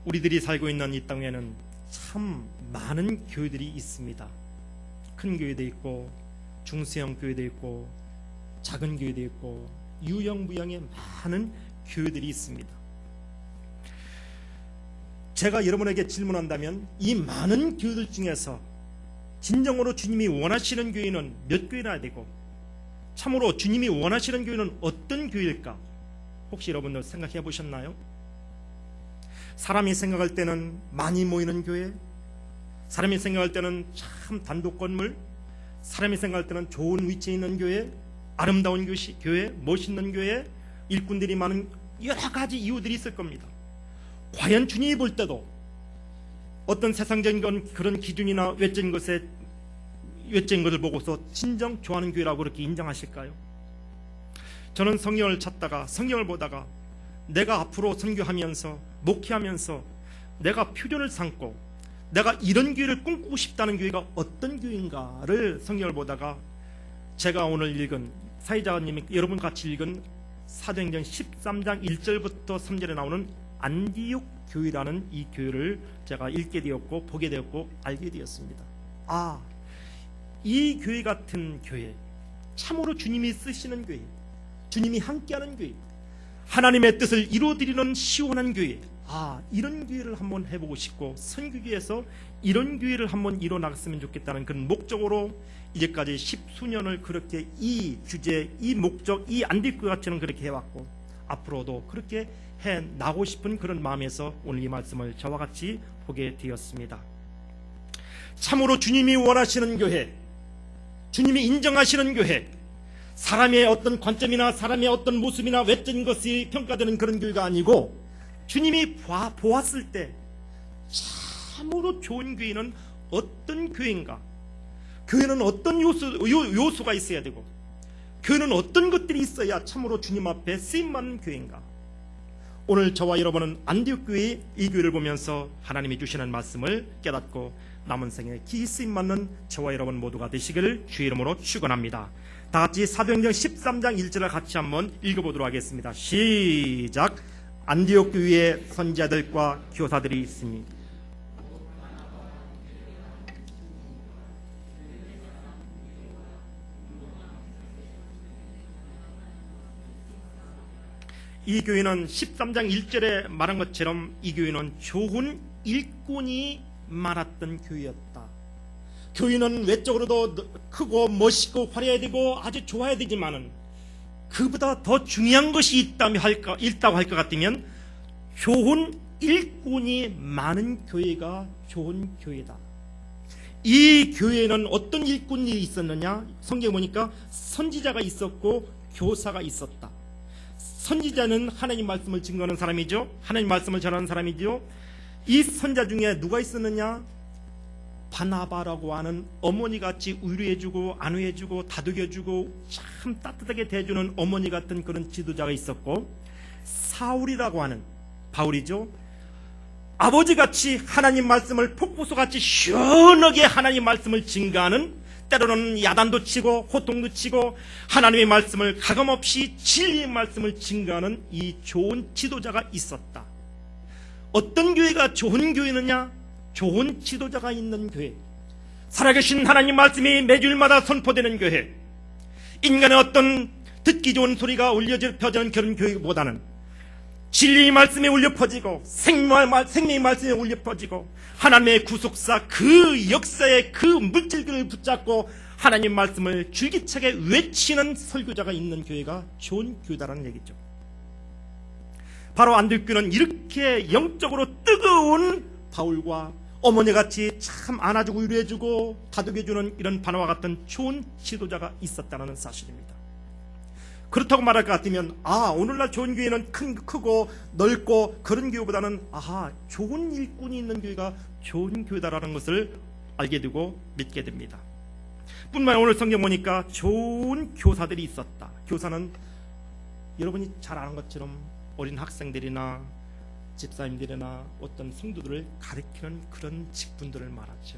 우리들이 살고 있는 이 땅에는 참 많은 교회들이 있습니다. 큰 교회도 있고 중소형 교회도 있고 작은 교회도 있고 유형무형의 많은 교회들이 있습니다. 제가 여러분에게 질문한다면 이 많은 교회들 중에서 진정으로 주님이 원하시는 교회는 몇 교회나 되고 참으로 주님이 원하시는 교회는 어떤 교회일까? 혹시 여러분들 생각해 보셨나요? 사람이 생각할 때는 많이 모이는 교회, 사람이 생각할 때는 참 단독 건물, 사람이 생각할 때는 좋은 위치에 있는 교회, 아름다운 교회, 멋있는 교회, 일꾼들이 많은 여러 가지 이유들이 있을 겁니다. 과연 주님이 볼 때도 어떤 세상적인 그런 기준이나 외적인 것을 보고서 진정 좋아하는 교회라고 그렇게 인정하실까요? 저는 성경을 찾다가 성경을 보다가 내가 앞으로 선교하면서 목회하면서 내가 표준을 삼고 내가 이런 교회를 꿈꾸고 싶다는 교회가 어떤 교회인가를 성경을 보다가 제가 오늘 읽은 사회자님이 여러분 같이 읽은 사도행전 13장 1절부터 3절에 나오는 안디옥 교회라는 이 교회를 제가 읽게 되었고 보게 되었고 알게 되었습니다. 이 교회 같은 교회, 참으로 주님이 쓰시는 교회, 주님이 함께하는 교회, 하나님의 뜻을 이루어드리는 시원한 교회, 이런 교회를 한번 해보고 싶고 선교교회에서 이런 교회를 한번 이뤄나갔으면 좋겠다는 그런 목적으로 이제까지 10수년을 그렇게 이 주제, 이 목적, 이 안디옥 같이는 그렇게 해왔고 앞으로도 그렇게 해나가고 싶은 그런 마음에서 오늘 이 말씀을 저와 같이 보게 되었습니다. 참으로 주님이 원하시는 교회, 주님이 인정하시는 교회, 사람의 어떤 관점이나 사람의 어떤 모습이나 외적인 것이 평가되는 그런 교회가 아니고 주님이 보았을 때 참으로 좋은 교회는 어떤 교회인가, 교회는 어떤 요소가 있어야 되고 교회는 어떤 것들이 있어야 참으로 주님 앞에 쓰임받는 교회인가. 오늘 저와 여러분은 안디옥 교회의 이 교회를 보면서 하나님이 주시는 말씀을 깨닫고 남은 생에 기 쓰임받는 저와 여러분 모두가 되시기를 주의 이름으로 축원합니다. 다같이 사도행전 13장 1절을 같이 한번 읽어보도록 하겠습니다. 시작. 안디옥 교회에 선지자들과 교사들이 있으니 이 교회는 13장 1절에 말한 것처럼 이 교회는 좋은 일꾼이 많았던 교회였다. 교회는 외적으로도 크고 멋있고 화려해야 되고 아주 좋아야 되지만은 그보다 더 중요한 것이 있다고 할 것 같으면 좋은 일꾼이 많은 교회가 좋은 교회다. 이 교회에는 어떤 일꾼이 있었느냐? 성경에 보니까 선지자가 있었고 교사가 있었다. 선지자는 하나님 말씀을 증거하는 사람이죠. 하나님 말씀을 전하는 사람이죠. 이 선지자 중에 누가 있었느냐? 바나바라고 하는 어머니같이 위로해주고 안위해주고 다독여주고 참 따뜻하게 대해주는 어머니 같은 그런 지도자가 있었고, 사울이라고 하는 바울이죠. 아버지같이 하나님 말씀을 폭포수같이 시원하게 하나님 말씀을 증거하는, 때로는 야단도 치고 호통도 치고 하나님의 말씀을 가감없이 진리의 말씀을 증거하는 이 좋은 지도자가 있었다. 어떤 교회가 좋은 교회느냐? 좋은 지도자가 있는 교회, 살아계신 하나님 말씀이 매주일마다 선포되는 교회, 인간의 어떤 듣기 좋은 소리가 울려펴지는 그런 교회보다는 진리의 말씀에 울려 퍼지고 생명의 말씀에 울려 퍼지고 하나님의 구속사 그 역사의 그 물질들을 붙잡고 하나님 말씀을 줄기차게 외치는 설교자가 있는 교회가 좋은 교회다라는 얘기죠. 바로 안디옥 교회는 이렇게 영적으로 뜨거운 바울과 어머니같이 참 안아주고 위로해주고 다독여주는 이런 바나와 같은 좋은 지도자가 있었다는 사실입니다. 그렇다고 말할 것 같으면 오늘날 좋은 교회는 크고 넓고 그런 교회보다는 좋은 일꾼이 있는 교회가 좋은 교회다라는 것을 알게 되고 믿게 됩니다. 뿐만 아니라 오늘 성경 보니까 좋은 교사들이 있었다. 교사는 여러분이 잘 아는 것처럼 어린 학생들이나 집사님들이나 어떤 성도들을 가르치는 그런 직분들을 말하죠.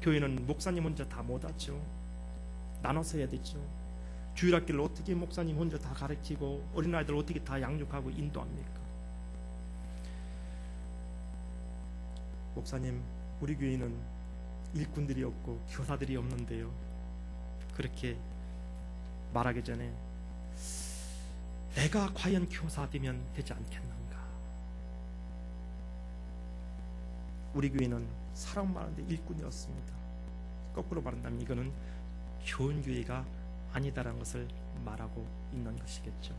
교회는 목사님 혼자 다 못하죠. 나눠서 해야 되죠. 주일학교를 어떻게 목사님 혼자 다 가르치고 어린아이들 어떻게 다 양육하고 인도합니까? 목사님, 우리 교회는 일꾼들이 없고 교사들이 없는데요. 그렇게 말하기 전에 내가 과연 교사 되면 되지 않겠는가? 우리 교회는 사람 많은데 일꾼이 없습니다. 거꾸로 말한다면 이거는 좋은 교회가 아니다라는 것을 말하고 있는 것이겠죠.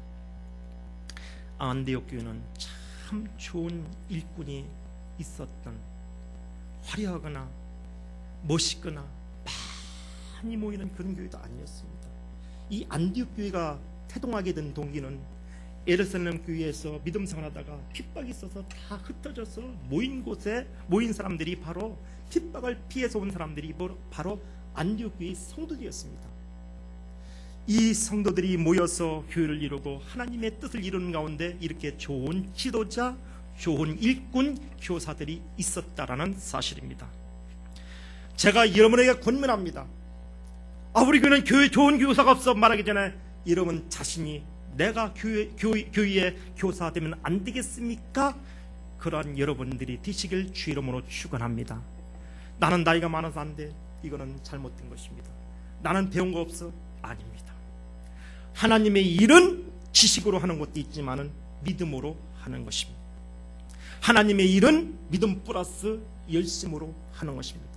안디옥 교회는 참 좋은 일꾼이 있었던, 화려하거나 멋있거나 많이 모이는 그런 교회도 아니었습니다. 이 안디옥 교회가 태동하게 된 동기는 예루살렘 교회에서 믿음 생활하다가 핍박이 있어서 다 흩어져서 모인 사람들이 바로 핍박을 피해서 온 사람들이 바로 안디옥 교회의 성도들이었습니다. 이 성도들이 모여서 교회를 이루고 하나님의 뜻을 이루는 가운데 이렇게 좋은 지도자, 좋은 일꾼, 교사들이 있었다라는 사실입니다. 제가 여러분에게 권면합니다. 우리 교회는 좋은 교사가 없어 말하기 전에 여러분 자신이 내가 교회의 교사 되면 안 되겠습니까? 그러한 여러분들이 되시길 주 이름으로 축원합니다. 나는 나이가 많아서 안 돼. 이거는 잘못된 것입니다. 나는 배운 거 없어. 아닙니다. 하나님의 일은 지식으로 하는 것도 있지만은 믿음으로 하는 것입니다. 하나님의 일은 믿음 플러스 열심으로 하는 것입니다.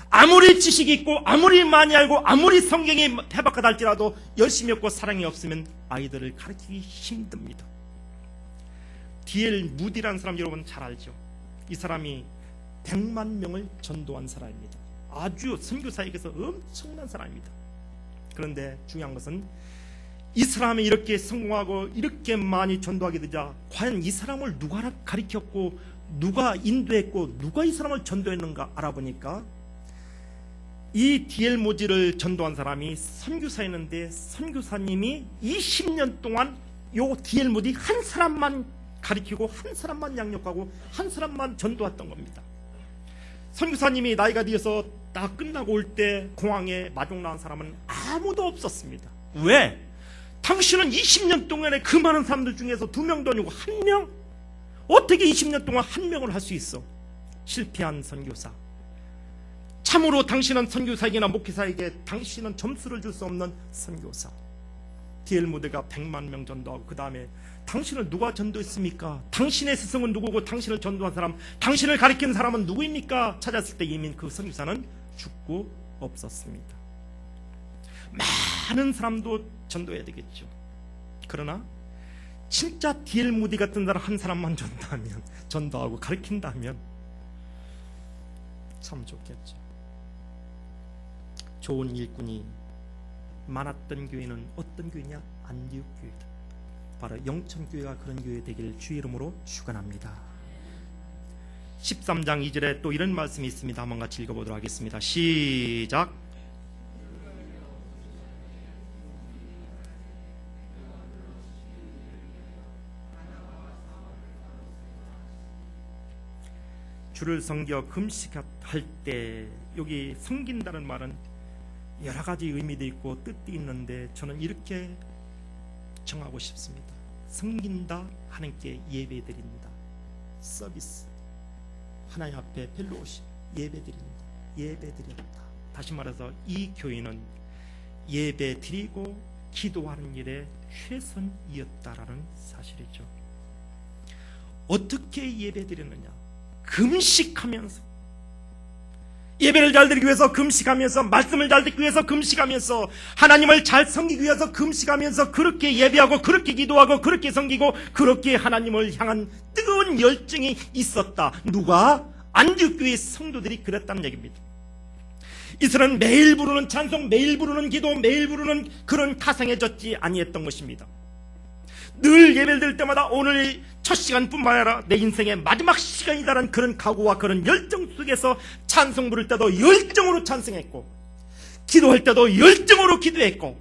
아무리 지식이 있고 아무리 많이 알고 아무리 성경이 해박하다 할지라도 열심히 없고 사랑이 없으면 아이들을 가르치기 힘듭니다. D.L. 무디라는 사람 여러분 잘 알죠? 이 사람이 100만 명을 전도한 사람입니다. 아주 선교사에게서 엄청난 사람입니다. 그런데 중요한 것은 이 사람이 이렇게 성공하고 이렇게 많이 전도하게 되자 과연 이 사람을 누가 가르쳤고 누가 인도했고 누가 이 사람을 전도했는가 알아보니까 이 D.L. 모지를 전도한 사람이 선교사였는데 선교사님이 20년 동안 요 D.L. 모지 한 사람만 가르치고 한 사람만 양육하고 한 사람만 전도했던 겁니다. 선교사님이 나이가 되어서 다 끝나고 올 때 공항에 마중 나온 사람은 아무도 없었습니다. 왜? 당신은 20년 동안에 그 많은 사람들 중에서 2명도 아니고 1명? 어떻게 20년 동안 1명을 할 수 있어? 실패한 선교사. 참으로 당신은 선교사에게나 목회사에게 당신은 점수를 줄 수 없는 선교사. D.L. 모드가 100만 명 전도하고 그 다음에 당신을 누가 전도했습니까? 당신의 스승은 누구고 당신을 전도한 사람, 당신을 가리키는 사람은 누구입니까? 찾았을 때 이미 그 선교사는 죽고 없었습니다. 많은 사람도 전도해야 되겠죠. 그러나 진짜 D.L. 모디 같은 사람 한 사람만 전도하고 가르친다면 참 좋겠죠. 좋은 일꾼이 많았던 교회는 어떤 교회냐? 안디옥 교회다. 바로 영천교회가 그런 교회 되길 주 이름으로 축원합니다. 13장 2절에 또 이런 말씀이 있습니다. 한번 같이 읽어보도록 하겠습니다. 시작. 주를 섬겨 금식할 때, 여기 섬긴다는 말은 여러 가지 의미도 있고 뜻도 있는데 저는 이렇게 정하고 싶습니다. 섬긴다, 하나님께 예배드린다. 서비스, 하나님 앞에 펠로우십, 예배드린다. 다시 말해서 이 교회는 예배드리고 기도하는 일에 최선이었다라는 사실이죠. 어떻게 예배드렸느냐? 금식하면서, 예배를 잘 드리기 위해서 금식하면서, 말씀을 잘 듣기 위해서 금식하면서, 하나님을 잘 섬기기 위해서 금식하면서 그렇게 예배하고 그렇게 기도하고 그렇게 섬기고 그렇게 하나님을 향한 뜨거운 열정이 있었다. 누가? 안디옥 교회 성도들이 그랬다는 얘기입니다. 이들은 매일 부르는 찬송, 매일 부르는 기도, 매일 부르는 그런 가상에 젖지 아니했던 것입니다. 늘 예배를 드릴 때마다 오늘 첫 시간뿐만 아니라 내 인생의 마지막 시간이다라는 그런 각오와 그런 열정 속에서 찬송 부를 때도 열정으로 찬송했고, 기도할 때도 열정으로 기도했고,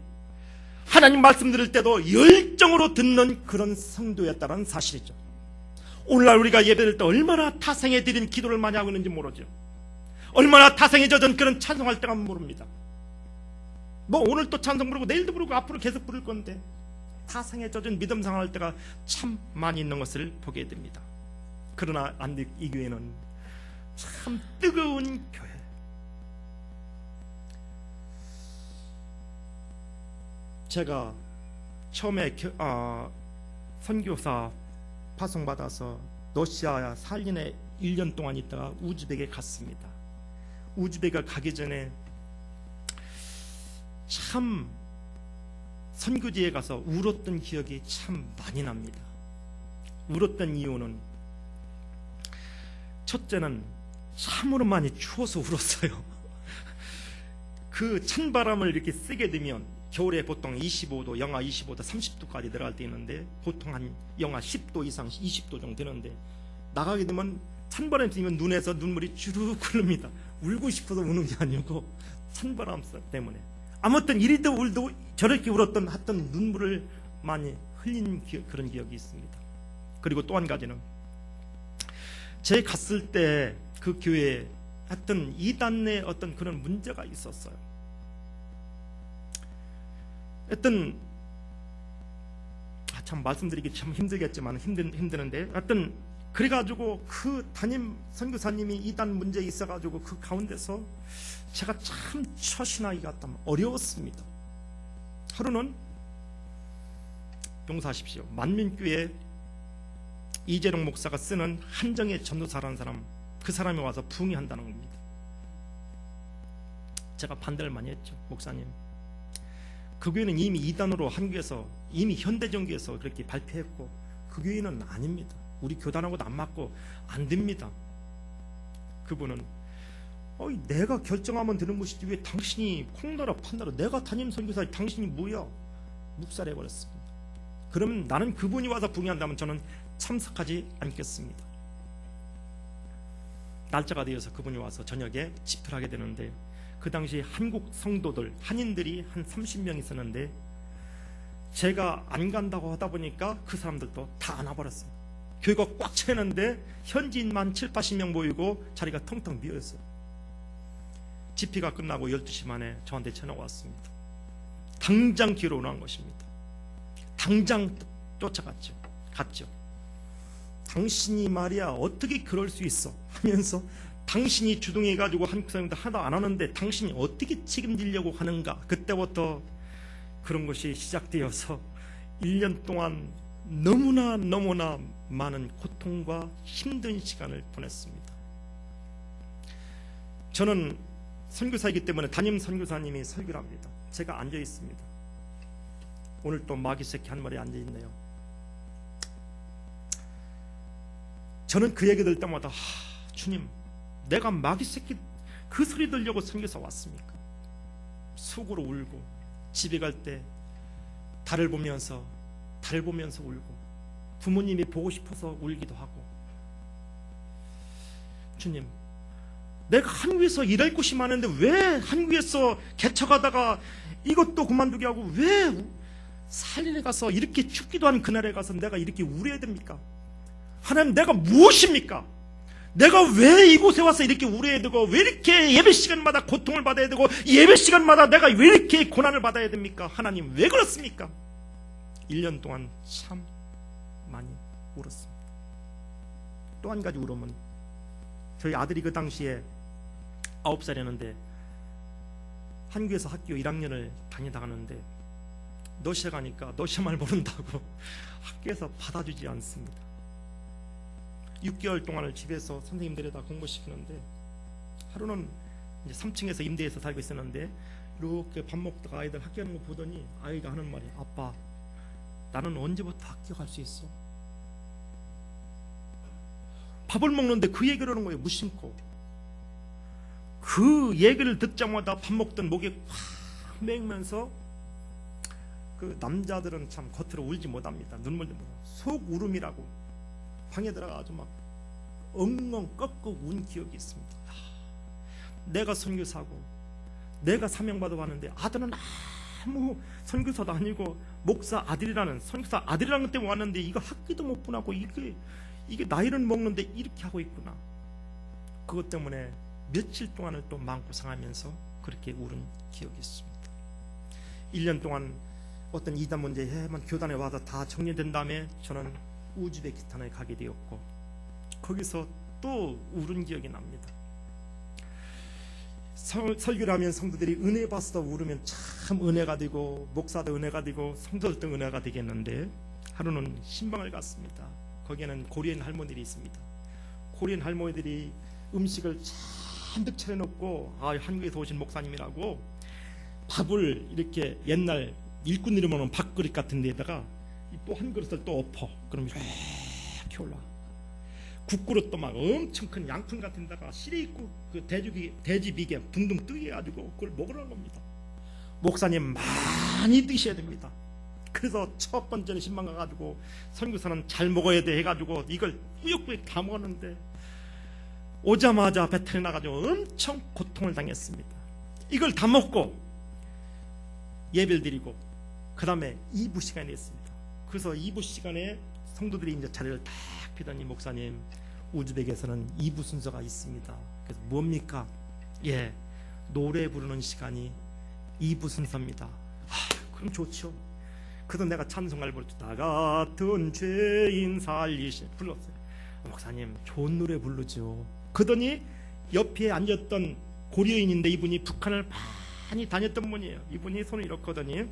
하나님 말씀 들을 때도 열정으로 듣는 그런 성도였다는 사실이죠. 오늘날 우리가 예배를 때 얼마나 타성에 드린 기도를 많이 하고 있는지 모르죠. 얼마나 타성에 젖은 그런 찬송할 때가 모릅니다. 오늘 또 찬송 부르고 내일도 부르고 앞으로 계속 부를 건데 타성에 젖은 믿음 생활할 때가 참 많이 있는 것을 보게 됩니다. 그러나 안디옥 이 교회는 참 뜨거운 교회. 제가 처음에 선교사 파송받아서 러시아 살린에 1년 동안 있다가 우즈벡에 갔습니다. 우즈벡에 가기 전에 참 선교지에 가서 울었던 기억이 참 많이 납니다. 울었던 이유는 첫째는 참으로 많이 추워서 울었어요. 그 찬바람을 이렇게 쓰게 되면 겨울에 보통 25도, 영하 25도, 30도까지 들어갈 때 있는데 보통 한 영하 10도 이상, 20도 정도 되는데 나가게 되면 찬바람이 들면 눈에서 눈물이 주르륵 흐릅니다. 울고 싶어서 우는 게 아니고 찬바람 때문에. 아무튼 이리도 울도 저렇게 울었던 하여튼 눈물을 많이 흘린 그런 기억이 있습니다. 그리고 또 한 가지는 제가 갔을 때 그 교회에 하여튼 이단 내 어떤 그런 문제가 있었어요. 하여튼 참 말씀드리기 참 힘들겠지만 힘드는데 하여튼 그래가지고 그 담임 선교사님이 이단 문제에 있어가지고 그 가운데서 제가 참 처신하기가 참 어려웠습니다. 하루는 용서하십시오. 만민교회 이재룡 목사가 쓰는 한정의 전도사라는 사람, 그 사람이 와서 부흥한다는 겁니다. 제가 반대를 많이 했죠. 목사님, 그 교회는 이미 이단으로 한국에서 이미 현대정교에서 그렇게 발표했고 그 교회는 아닙니다. 우리 교단하고도 안 맞고 안 됩니다. 그분은 내가 결정하면 되는 것이지 왜 당신이 콩나라 판나라, 내가 담임 선교사 당신이 뭐야? 묵살해버렸습니다. 그러면 나는 그분이 와서 부흥한다면 저는 참석하지 않겠습니다. 날짜가 되어서 그분이 와서 저녁에 집회를 하게 되는데 그 당시 한국 성도들 한인들이 한 30명 있었는데 제가 안 간다고 하다 보니까 그 사람들도 다 안 와버렸어요. 교회가 꽉 차있는데 현지인만 7, 80명 모이고 자리가 텅텅 비어있어요. 집회가 끝나고 12시 만에 저한테 전화가 왔습니다. 당장 기로 오라는 것입니다. 당장 쫓아갔죠. 갔죠. 당신이 말이야 어떻게 그럴 수 있어 하면서 당신이 주동해가지고 한국 사람들 하나 안 하는데 당신이 어떻게 책임지려고 하는가. 그때부터 그런 것이 시작되어서 1년 동안 너무나 많은 고통과 힘든 시간을 보냈습니다. 저는 선교사이기 때문에 담임 선교사님이 설교를 합니다. 제가 앉아 있습니다. 오늘 또 마귀 새끼 한 마리 앉아 있네요. 저는 그 얘기 들을 때마다 주님, 내가 마귀 새끼 그 소리 들려고 선교사 왔습니까? 속으로 울고 집에 갈 때 달을 보면서 울고 부모님이 보고 싶어서 울기도 하고 주님, 내가 한국에서 일할 곳이 많은데 왜 한국에서 개척하다가 이것도 그만두게 하고 왜 살인에 가서 이렇게 춥기도 한 그날에 가서 내가 이렇게 울어야 됩니까? 하나님, 내가 무엇입니까? 내가 왜 이곳에 와서 이렇게 울어야 되고 왜 이렇게 예배 시간마다 고통을 받아야 되고 예배 시간마다 내가 왜 이렇게 고난을 받아야 됩니까? 하나님, 왜 그렇습니까? 1년 동안 참 많이 울었습니다. 또 한 가지 울음은 저희 아들이 그 당시에 9살이었는데 한국에서 학교 1학년을 다니다가 하는데 러시아 가니까 러시아 말 모른다고 학교에서 받아주지 않습니다. 6개월 동안을 집에서 선생님들이 다 공부시키는데 하루는 이제 3층에서 임대해서 살고 있었는데 이렇게 밥 먹다가 아이들 학교 가는 거 보더니 아이가 하는 말이, 아빠, 나는 언제부터 학교 갈 수 있어? 밥을 먹는데 그 얘기를 하는 거예요. 무심코. 그 얘기를 듣자마자 밥 먹던 목에 확 메이면서 그 남자들은 참 겉으로 울지 못합니다. 눈물도 못 합니다. 속 울음이라고. 방에 들어가서 막 엉엉 꺾고 운 기억이 있습니다. 내가 선교사고 내가 사명받아 왔는데 아들은 아무 선교사도 아니고 목사 아들이라는, 선교사 아들이라는 것 때문에 왔는데 이거 학기도 못 보내고 이게 나이를 먹는데 이렇게 하고 있구나. 그것 때문에 며칠 동안을 또 마음고생하면서 그렇게 울은 기억이 있습니다. 1년 동안 어떤 이단 문제 해만 교단에 와서 다 정리된 다음에 저는 우즈베키스탄에 가게 되었고 거기서 또 울은 기억이 납니다. 설교를 하면 성도들이 은혜 받아서 울으면 참 은혜가 되고, 목사도 은혜가 되고, 성도들도 은혜가 되겠는데, 하루는 신방을 갔습니다. 거기에는 고리엔 할머니들이 있습니다. 고리엔 할머니들이 음식을 잔뜩 차려놓고, 한국에서 오신 목사님이라고 밥을 이렇게 옛날 일꾼 이름으로는 밥그릇 같은 데다가 또 한 그릇을 또 엎어. 그럼 이렇게 올라. 국그릇도 막 엄청 큰 양푼 같은 데다가 시래기국 그 돼지 비계 둥둥 뜨게 해가지고 그걸 먹으라는 겁니다. 목사님 많이 드셔야 됩니다. 그래서 첫 번째는 신방 가가지고 선교사는 잘 먹어야 돼 해가지고 이걸 꾸역꾸역 다 먹었는데, 오자마자 배탈이 나가지고 엄청 고통을 당했습니다. 이걸 다 먹고 예배를 드리고 그 다음에 2부 시간이 됐습니다. 그래서 2부 시간에 성도들이 이제 자리를 딱 피더니, 목사님, 우즈벡에서는 2부 순서가 있습니다. 그래서 뭡니까? 예, 노래 부르는 시간이 2부 순서입니다. 그럼 좋죠. 그래서 내가 찬송가를 부르죠. 나 같은 죄인 살리신 불렀어요. 목사님, 좋은 노래 부르죠. 그러더니 옆에 앉았던 고려인인데, 이분이 북한을 많이 다녔던 분이에요. 이분이 손을 이렇게 하더니,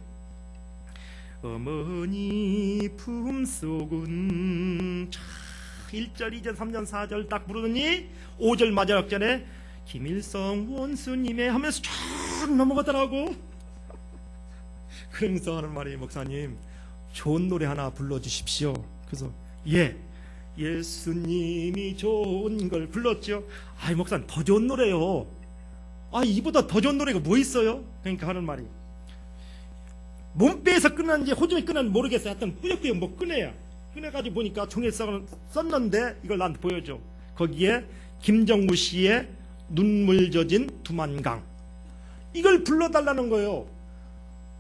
어머니 품속은 1절, 2절, 3절, 4절 딱 부르더니 5절 마지막 절에 김일성 원수님의 하면서 쫙 넘어가더라고. 그러면서 하는 말이, 목사님, 좋은 노래 하나 불러주십시오. 그래서 예수님이 좋은 걸 불렀죠. 목사님, 더 좋은 노래요. 이보다 더 좋은 노래가 뭐 있어요? 그러니까 하는 말이, 몸빼에서 끝났는지 호중에 끝났는지 모르겠어요. 하여튼 꾸역꾸역 뭐 꺼내가지고 보니까 종이에 썼는데 이걸 나한테 보여줘. 거기에 김정무 씨의 눈물 젖은 두만강, 이걸 불러달라는 거예요.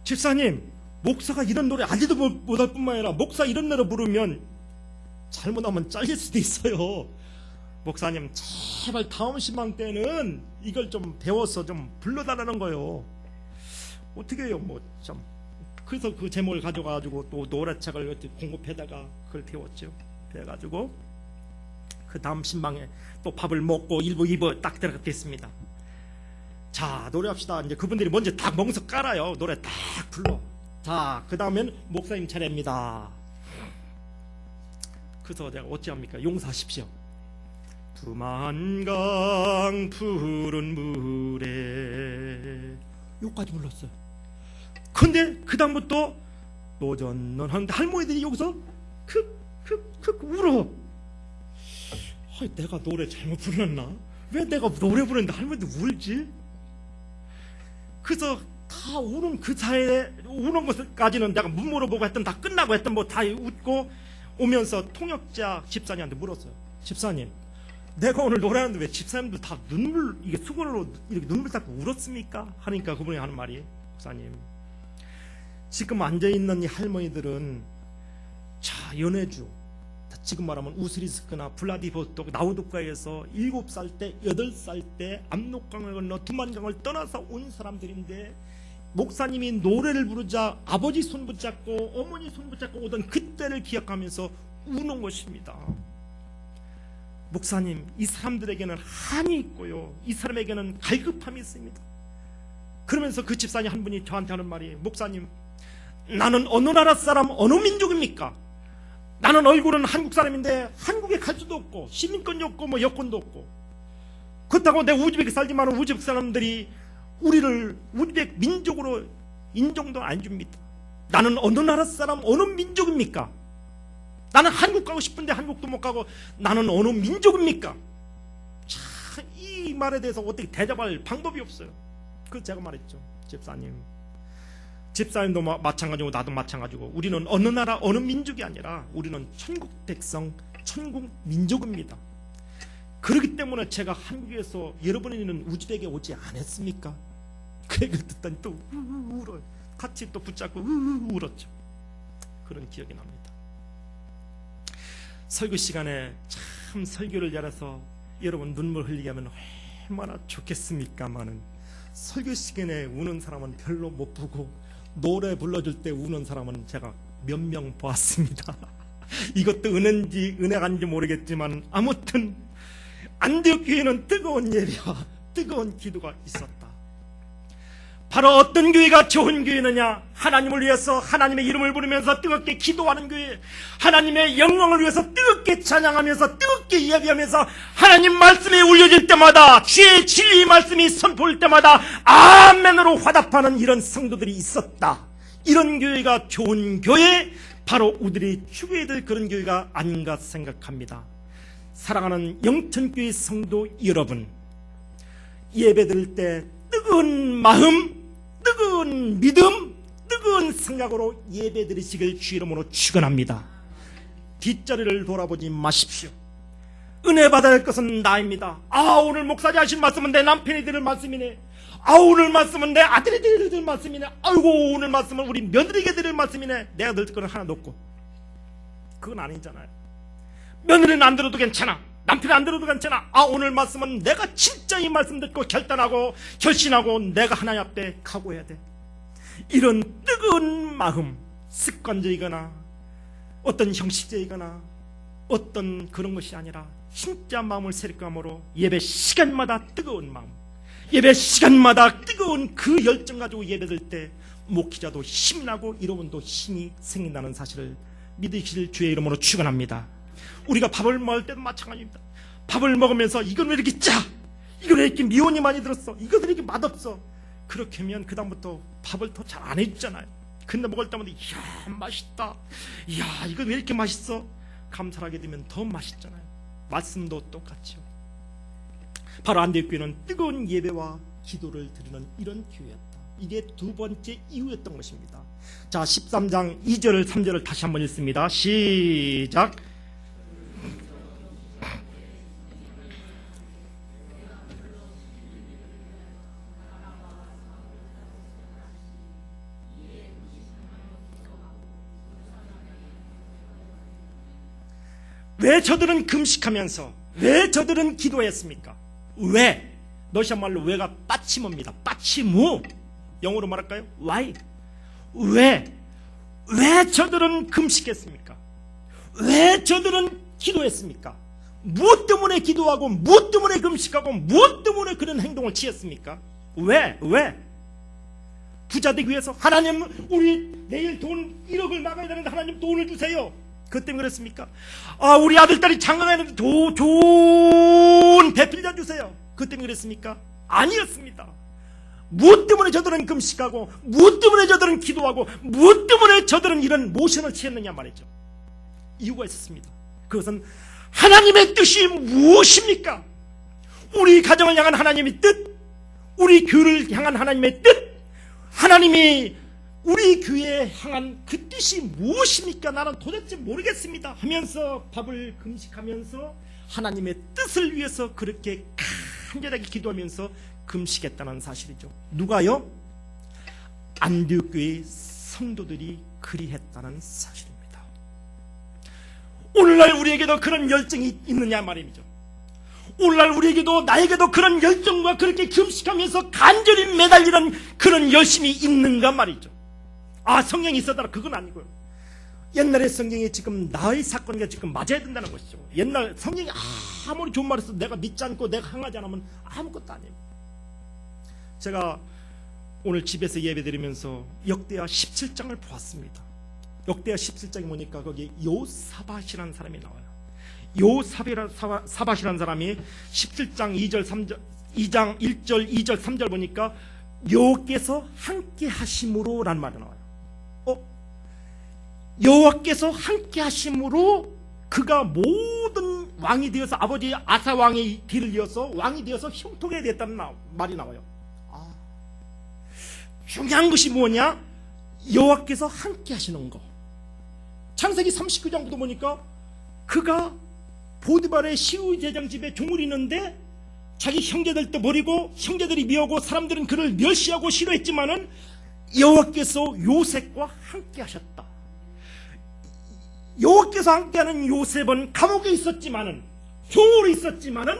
집사님, 목사가 이런 노래 알지도 못할 뿐만 아니라 목사 이런 노래 부르면 잘못하면 잘릴 수도 있어요. 목사님, 제발 다음 신방 때는 이걸 좀 배워서 좀 불러달라는 거예요. 어떻게 해요? 그래서 그 제목을 가져가지고 또 노래책을 공급해다가 그걸 배웠죠. 배워가지고 그 다음 신방에 또 밥을 먹고 1부, 2부 딱 들어갔겠습니다. 자, 노래합시다. 이제 그분들이 먼저 딱 멍석 깔아요. 노래 딱 불러. 자, 그 다음엔 목사님 차례입니다. 그래서 내가 어찌합니까? 용서하십시오. 두만강 푸른 물에, 요까지 불렀어요. 근데 그 다음부터 노전넌 하는데 할머니들이 여기서 울어. 내가 노래 잘못 불렀나? 왜 내가 노래 부르는데 할머니들 울지? 그래서 다 우는 그 사이에, 우는 것까지는 내가 못 물어보고 했던, 다 끝나고 했던 뭐 다 웃고 오면서 통역자 집사님한테 물었어요. 집사님, 내가 오늘 노래하는데 왜 집사님들 다 이게 수건으로 이렇게 눈물 닦고 울었습니까? 하니까 그분이 하는 말이, 목사님, 지금 앉아있는 이 할머니들은 연해주, 지금 말하면 우스리스크나 블라디보스토크, 나우도카에서 7살 때, 8살 때 압록강을 건너 두만강을 떠나서 온 사람들인데, 목사님이 노래를 부르자 아버지 손 붙잡고 어머니 손 붙잡고 오던 그때를 기억하면서 우는 것입니다. 목사님, 이 사람들에게는 한이 있고요, 이 사람에게는 갈급함이 있습니다. 그러면서 그 집사님 한 분이 저한테 하는 말이, 목사님, 나는 어느 나라 사람, 어느 민족입니까? 나는 얼굴은 한국 사람인데 한국에 갈 수도 없고 시민권도 없고 뭐 여권도 없고, 그렇다고 내가 우즈벡에 살지만 우즈벡 사람들이 우리를 우즈벡 민족으로 인정도 안 줍니다. 나는 어느 나라 사람, 어느 민족입니까? 나는 한국 가고 싶은데 한국도 못 가고, 나는 어느 민족입니까? 참, 이 말에 대해서 어떻게 대답할 방법이 없어요. 그래서 제가 말했죠. 집사님도 마찬가지고 나도 마찬가지고, 우리는 어느 나라 어느 민족이 아니라 우리는 천국 백성, 천국 민족입니다. 그렇기 때문에 제가 한국에서 여러분이는 우즈벡에 오지 않았습니까? 그 얘기를 듣더니 또 울어요. 같이 또 붙잡고 울었죠. 그런 기억이 납니다. 설교 시간에 참 설교를 잘해서 여러분 눈물 흘리게 하면 얼마나 좋겠습니까마는, 설교 시간에 우는 사람은 별로 못 보고 노래 불러줄 때 우는 사람은 제가 몇 명 보았습니다. 이것도 은혜인지 은혜가 아닌지 모르겠지만 아무튼 안디옥 교회는 뜨거운 예배와 뜨거운 기도가 있었다. 바로 어떤 교회가 좋은 교회느냐? 하나님을 위해서 하나님의 이름을 부르면서 뜨겁게 기도하는 교회, 하나님의 영광을 위해서 뜨겁게 찬양하면서 뜨겁게 예배하면서 하나님 말씀이 울려질 때마다 주의 진리의 말씀이 선포할 때마다 아멘으로 화답하는 이런 성도들이 있었다. 이런 교회가 좋은 교회, 바로 우리들이 추구해야 될 그런 교회가 아닌가 생각합니다. 사랑하는 영천교회 성도 여러분, 예배드릴 때 뜨거운 마음, 뜨거운 믿음, 뜨거운 생각으로 예배드리시길 주 이름으로 축원합니다. 뒷자리를 돌아보지 마십시오. 은혜 받아야 할 것은 나입니다. 오늘 목사님 하신 말씀은 내 남편이 들을 말씀이네. 오늘 말씀은 내 아들이 들을 말씀이네. 아이고, 오늘 말씀은 우리 며느리가 들을 말씀이네. 내가 들을 거는 하나도 없고. 그건 아니잖아요. 며느리는 안 들어도 괜찮아. 남편이 안 들어도 괜찮아. 오늘 말씀은 내가 진짜 이 말씀 듣고 결단하고 결심하고 내가 하나님 앞에 각오해야 돼. 이런 뜨거운 마음, 습관적이거나 어떤 형식적이거나 어떤 그런 것이 아니라 진짜 마음을 새롭게함으로 예배 시간마다 뜨거운 마음, 예배 시간마다 뜨거운 그 열정 가지고 예배될 때 목회자도 힘이 나고 여러분도 힘이 생긴다는 사실을 믿으실 주의 이름으로 축원합니다. 우리가 밥을 먹을 때도 마찬가지입니다. 밥을 먹으면서 이건 왜 이렇게 짜? 이건 왜 이렇게 미온이 많이 들었어? 이건 왜 이렇게 맛없어? 그렇게 하면 그 다음부터 밥을 더 잘 안 해주잖아요. 근데 먹을 때마다 이야 맛있다, 이야 이건 왜 이렇게 맛있어? 감사하게 되면 더 맛있잖아요. 말씀도 똑같죠. 바로 안디옥 교회는 뜨거운 예배와 기도를 드리는 이런 교회였다. 이게 두 번째 이유였던 것입니다. 자, 13장 2절 3절을 다시 한번 읽습니다. 시작. 왜 저들은 금식하면서, 왜 저들은 기도했습니까? 왜? 러시아 말로 왜가 빠치모입니다. 빠치모. 영어로 말할까요? Why? 왜 저들은 금식했습니까? 왜 저들은 기도했습니까? 무엇 때문에 기도하고 무엇 때문에 금식하고 무엇 때문에 그런 행동을 취했습니까? 왜? 부자 되기 위해서 하나님 우리 내일 돈 1억을 나가야 되는데 하나님 돈을 주세요. 그것 때문에 그랬습니까? 우리 아들딸이 장가가야 되는데 좋은 배필자 주세요. 그것 때문에 그랬습니까? 아니었습니다. 무엇 때문에 저들은 금식하고 무엇 때문에 저들은 기도하고 무엇 때문에 저들은 이런 모션을 취했느냐 말이죠. 이유가 있었습니다. 그것은 하나님의 뜻이 무엇입니까? 우리 가정을 향한 하나님의 뜻, 우리 교회를 향한 하나님의 뜻, 하나님이 우리 교회에 향한 그 뜻이 무엇입니까? 나는 도대체 모르겠습니다 하면서 밥을 금식하면서 하나님의 뜻을 위해서 그렇게 간절하게 기도하면서 금식했다는 사실이죠. 누가요? 안디옥 교회의 성도들이 그리했다는 사실입니다. 오늘날 우리에게도 그런 열정이 있느냐 말입니다. 오늘날 우리에게도 나에게도 그런 열정과 그렇게 금식하면서 간절히 매달리는 그런 열심이 있는가 말이죠. 성경이 있었더라 그건 아니고요. 옛날의 성경이 지금 나의 사건과 지금 맞아야 된다는 것이죠. 옛날 성경이 아무리 좋은 말을 써도 내가 믿지 않고 내가 항하지 않으면 아무것도 아니에요. 제가 오늘 집에서 예배드리면서 역대하 17장을 보았습니다. 역대하 17장에 보니까 거기 요사밧이라는 사람이 나와요. 요사밧이라는 사람이 17장 2절 3절 2장 1절 2절 3절 보니까 여호와께서 함께 하심으로 라는 말이 나와요. 여호와께서 함께 하심으로 그가 모든 왕이 되어서 아버지 아사 왕의 뒤를 이어서 왕이 되어서 형통하게 됐다는 말이 나와요. 중요한 것이 뭐냐? 여호와께서 함께 하시는 거. 창세기 39장부터 보니까 그가 보디발의 시우제장 집에 종을 있는데 자기 형제들도 버리고 형제들이 미워하고 사람들은 그를 멸시하고 싫어했지만은 여호와께서 요셉과 함께 하셨다. 여호와께서 함께하는 요셉은 감옥에 있었지만은 종으로 있었지만은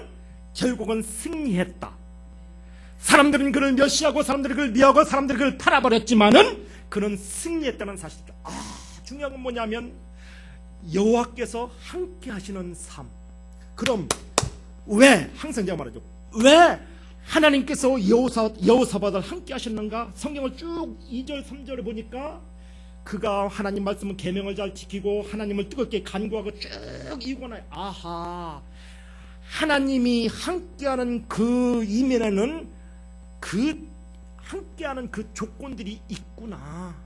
결국은 승리했다. 사람들은 그를 멸시하고 사람들이 그를 미워하고 사람들이 그를 팔아버렸지만은 그는 승리했다는 사실이죠. 중요한 건 뭐냐면 여호와께서 함께 하시는 삶. 그럼 왜? 항상 제가 말하죠. 왜 하나님께서 여호사밧을 함께 하셨는가? 성경을 쭉 2절 3절에 보니까 그가 하나님 말씀은 계명을 잘 지키고 하나님을 뜨겁게 간구하고 쭉 이유가 나요. 아하, 하나님이 함께하는 그 이면에는 그 함께하는 그 조건들이 있구나.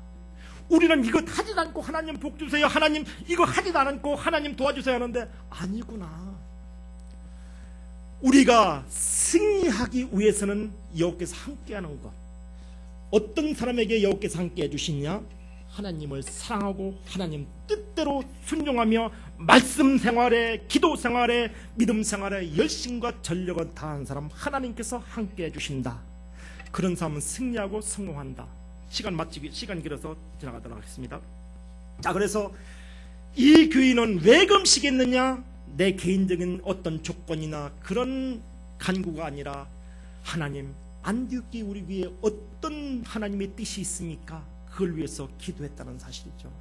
우리는 이것 하지도 않고 하나님 복 주세요, 하나님 이거 하지도 않고 하나님 도와주세요 하는데 아니구나. 우리가 승리하기 위해서는 여호와께서 함께하는 것. 어떤 사람에게 여호와께서 함께해 주시냐? 하나님을 사랑하고 하나님 뜻대로 순종하며 말씀 생활에, 기도 생활에, 믿음 생활에 열심과 전력을 다한 사람 하나님께서 함께해 주신다. 그런 사람은 승리하고 성공한다. 시간 길어서 지나가도록 하겠습니다. 자, 그래서 이 교인은 왜 금식했느냐? 내 개인적인 어떤 조건이나 그런 간구가 아니라 하나님, 안디옥 우리 위에 어떤 하나님의 뜻이 있습니까? 그걸 위해서 기도했다는 사실이죠.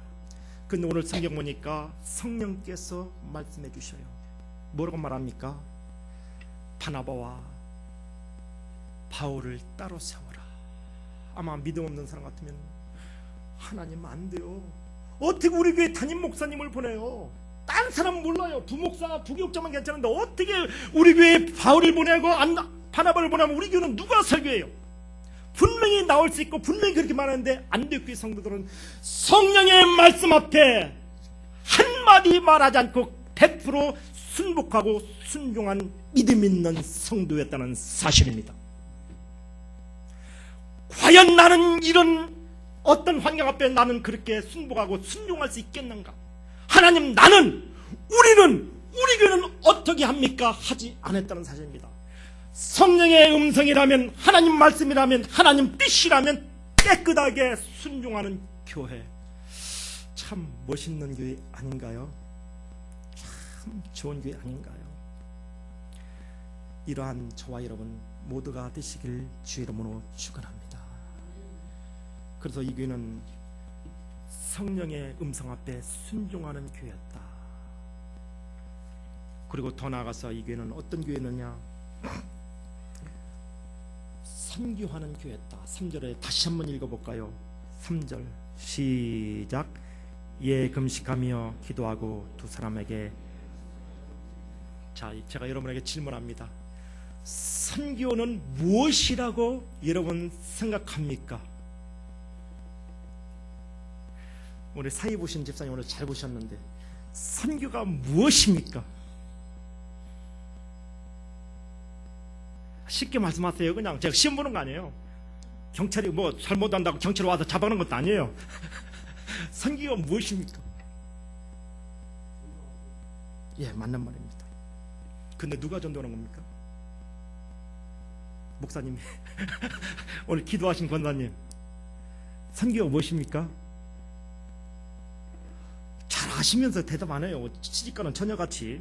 근데 오늘 성경 보니까 성령께서 말씀해 주셔요. 뭐라고 말합니까? 바나바와 바울을 따로 세워라. 아마 믿음 없는 사람 같으면 하나님 안 돼요. 어떻게 우리 교회 담임 목사님을 보내요? 딴 사람 몰라요. 부목사, 부교육자만 괜찮은데 어떻게 우리 교회에 바울을 보내고 바나바를 보내면 우리 교회는 누가 설교해요? 분명히 나올 수 있고 분명히 그렇게 말하는데 안디옥 교회 성도들은 성령의 말씀 앞에 한마디 말하지 않고 100% 순복하고 순종한 믿음 있는 성도였다는 사실입니다. 과연 나는 이런 어떤 환경 앞에 나는 그렇게 순복하고 순종할 수 있겠는가? 하나님, 우리 교회는 어떻게 합니까? 하지 않았다는 사실입니다. 성령의 음성이라면, 하나님 말씀이라면, 하나님 뜻이라면 깨끗하게 순종하는 교회, 참 멋있는 교회 아닌가요? 참 좋은 교회 아닌가요? 이러한 저와 여러분 모두가 되시길 주의 이름으로 축원합니다. 그래서 이 교회는 성령의 음성 앞에 순종하는 교회였다. 그리고 더 나아가서 이 교회는 어떤 교회느냐? 선교하는 교회였다. 3절에 다시 한번 읽어볼까요? 3절 시작. 예, 금식하며 기도하고 두 사람에게. 자, 제가 여러분에게 질문합니다. 선교는 무엇이라고 여러분 생각합니까? 우리 사이 보신 집사님 오늘 잘 보셨는데 선교가 무엇입니까? 쉽게 말씀하세요. 그냥 제가 시험 보는 거 아니에요. 경찰이 뭐 잘못한다고 경찰 와서 잡아가는 것도 아니에요. 선교가 무엇입니까? 예, 맞는 말입니다. 근데 누가 전도하는 겁니까? 목사님 오늘 기도하신 권사님, 선교가 무엇입니까? 잘 아시면서 대답 안 해요. 시집가는 처녀같이.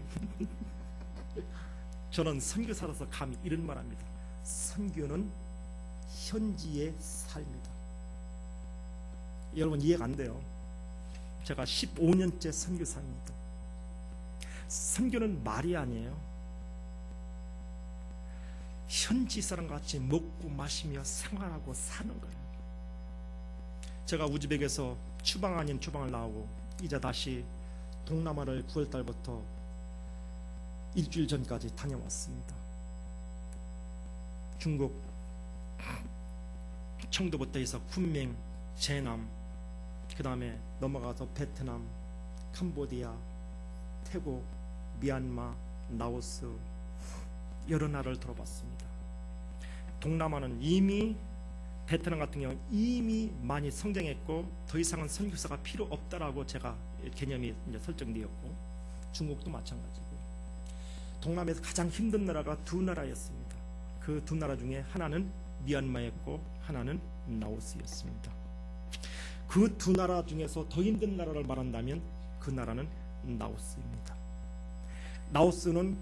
저는 선교사로서 감히 이런 말합니다. 선교는 현지의 삶이다. 여러분 이해가 안 돼요. 제가 15년째 선교사입니다. 선교는 말이 아니에요. 현지 사람과 같이 먹고 마시며 생활하고 사는 거예요. 제가 우즈벡에서 추방 아닌 추방을 나오고 이제 다시 동남아를 9월달부터 일주일 전까지 다녀왔습니다. 중국 청도부터 해서 쿤밍, 제남, 그 다음에 넘어가서 베트남, 캄보디아, 태국, 미얀마, 라오스 여러 나라를 돌아봤습니다. 동남아는 이미 베트남 같은 경우는 이미 많이 성장했고 더 이상은 선교사가 필요 없다라고 제가 개념이 이제 설정되었고, 중국도 마찬가지고 동남아에서 가장 힘든 나라가 두 나라였습니다. 그 두 나라 중에 하나는 미얀마였고 하나는 라오스였습니다. 그 두 나라 중에서 더 힘든 나라를 말한다면 그 나라는 라오스입니다. 라오스는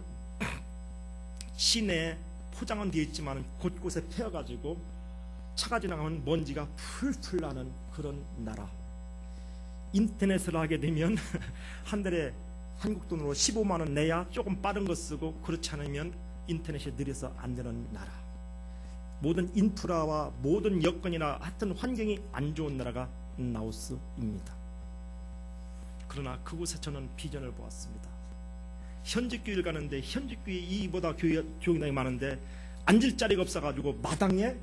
시내에 포장은 되어 있지만 곳곳에 패여가지고 차가 지나가면 먼지가 풀풀 나는 그런 나라. 인터넷을 하게 되면 한 달에 한국 돈으로 15만 원 내야 조금 빠른 거 쓰고, 그렇지 않으면 인터넷이 느려서 안 되는 나라, 모든 인프라와 모든 여건이나 하여튼 환경이 안 좋은 나라가 라오스입니다. 그러나 그곳에 저는 비전을 보았습니다. 현직 교회를 가는데 현직 교회 이보다 교인당이 많은데 앉을 자리가 없어가지고 마당에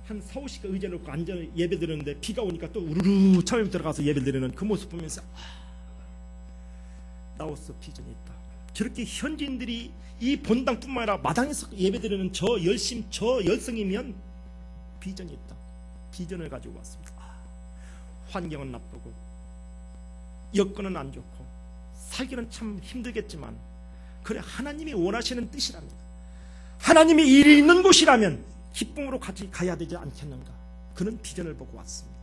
한 4-50가 의자 놓고 앉아 예배 드리는데 비가 오니까 또 우르르 처음 들어가서 예배 드리는 그 모습 보면서 라오스 비전이 있다. 저렇게 현지인들이 이 본당뿐만 아니라 마당에서 예배 드리는 저 열심, 저 열성이면 비전이 있다. 비전을 가지고 왔습니다. 환경은 나쁘고 여건은 안 좋고 살기는 참 힘들겠지만 그래 하나님이 원하시는 뜻이라면, 하나님이 일이 있는 곳이라면 기쁨으로 같이 가야 되지 않겠는가, 그런 비전을 보고 왔습니다.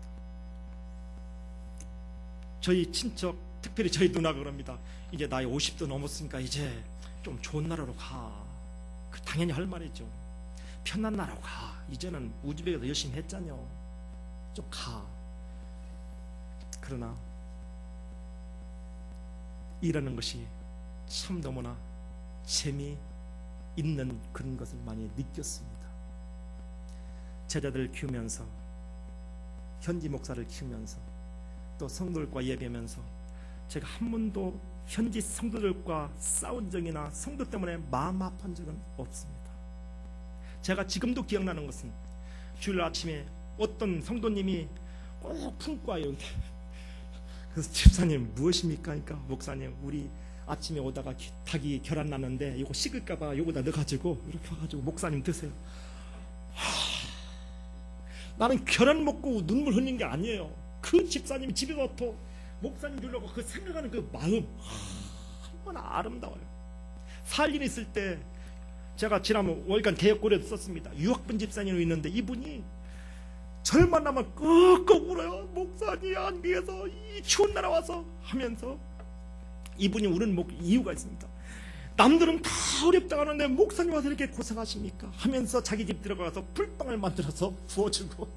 저희 친척, 특별히 저희 누나가 그럽니다. 이제 나이 50도 넘었으니까 이제 좀 좋은 나라로 가. 당연히 할 말이죠. 편한 나라로 가. 이제는 우즈벡에서 열심히 했잖여. 좀 가. 그러나 일하는 것이 참 너무나 재미있는 그런 것을 많이 느꼈습니다. 제자들 키우면서, 현지 목사를 키우면서, 또 성도들과 예배하면서 제가 한 번도 현지 성도들과 싸운 적이나 성도 때문에 마음 아픈 적은 없습니다. 제가 지금도 기억나는 것은 주일 아침에 어떤 성도님이 꼭 품고 와요. 그래서 집사님 무엇입니까? 그러니까 목사님 우리 아침에 오다가 닭이 결안 났는데 이거 식을까봐 이거다 넣어가지고 이렇게 와가지고 목사님 드세요. 나는 결안 먹고 눈물 흘린 게 아니에요. 그 집사님이 집에 와서 목사님 주려고 그 생각하는 그 마음 얼마나 아름다워요. 살 일이 있을 때 제가 지난 월간 개혁고려도 썼습니다. 유학분 집사님이 있는데 이분이 절 만나면 끄끄 울어요. 목사님 안비에서 이 추운 나라 와서 하면서 이분이 우는 이유가 있습니다. 남들은 다 어렵다고 하는데 목사님 와서 이렇게 고생하십니까? 하면서 자기 집 들어가서 불빵을 만들어서 부어주고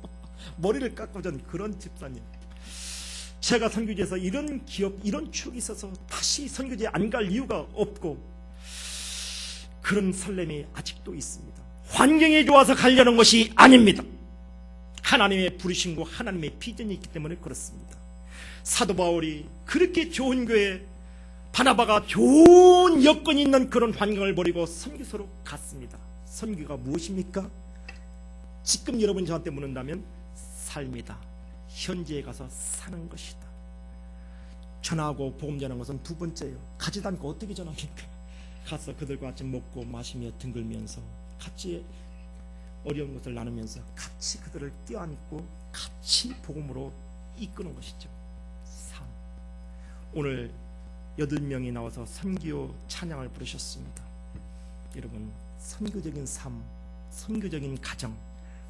머리를 깎아준 그런 집사님. 제가 선교지에서 이런 기업, 이런 추억이 있어서 다시 선교지에 안 갈 이유가 없고 그런 설렘이 아직도 있습니다. 환경이 좋아서 가려는 것이 아닙니다. 하나님의 부르심과 하나님의 비전이 있기 때문에 그렇습니다. 사도 바울이 그렇게 좋은 교회, 바나바가 좋은 여건이 있는 그런 환경을 버리고 선교소로 갔습니다. 선교가 무엇입니까? 지금 여러분이 저한테 묻는다면 삶이다. 현지에 가서 사는 것이다. 전하고 복음 전하는 것은 두 번째예요. 가지도 않고 어떻게 전합니까? 가서 그들과 같이 먹고 마시며 등글면서 같이 어려운 것을 나누면서 같이 그들을 껴안고 같이 복음으로 이끄는 것이죠. 삶. 오늘 8명이 나와서 선교 찬양을 부르셨습니다. 여러분, 선교적인 삶, 선교적인 가정,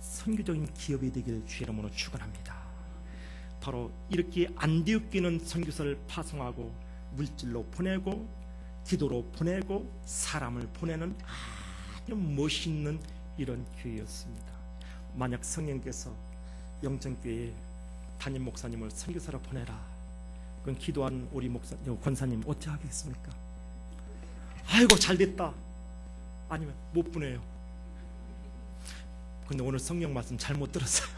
선교적인 기업이 되길 주의 이름으로 축원합니다. 바로 이렇게 안디옥교는 선교사를 파송하고 물질로 보내고 기도로 보내고 사람을 보내는 아주 멋있는 이런 교회였습니다. 만약 성령께서 영천교회 담임 목사님을 선교사로 보내라, 그건 기도한 우리 권사님 어떻게 하겠습니까? 아이고 잘됐다. 아니면 못 보내요. 근데 오늘 성령 말씀 잘못 들었어요.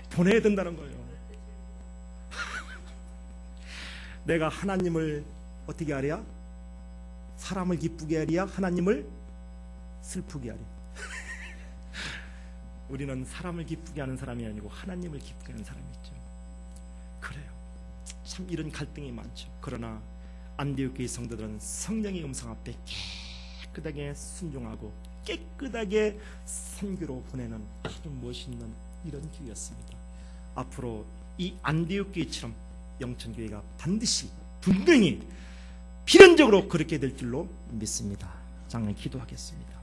보내야 된다는 거예요. 내가 하나님을 어떻게 하랴? 사람을 기쁘게 하랴? 하나님을 슬프게 하랴? 우리는 사람을 기쁘게 하는 사람이 아니고 하나님을 기쁘게 하는 사람이죠. 그래요. 참 이런 갈등이 많죠. 그러나 안디옥교회 성도들은 성령의 음성 앞에 깨끗하게 순종하고 깨끗하게 선교로 보내는 아주 멋있는 이런 교회였습니다. 앞으로 이 안디옥교회처럼 영천교회가 반드시 분명히 필연적으로 그렇게 될 줄로 믿습니다. 장로님 기도하겠습니다.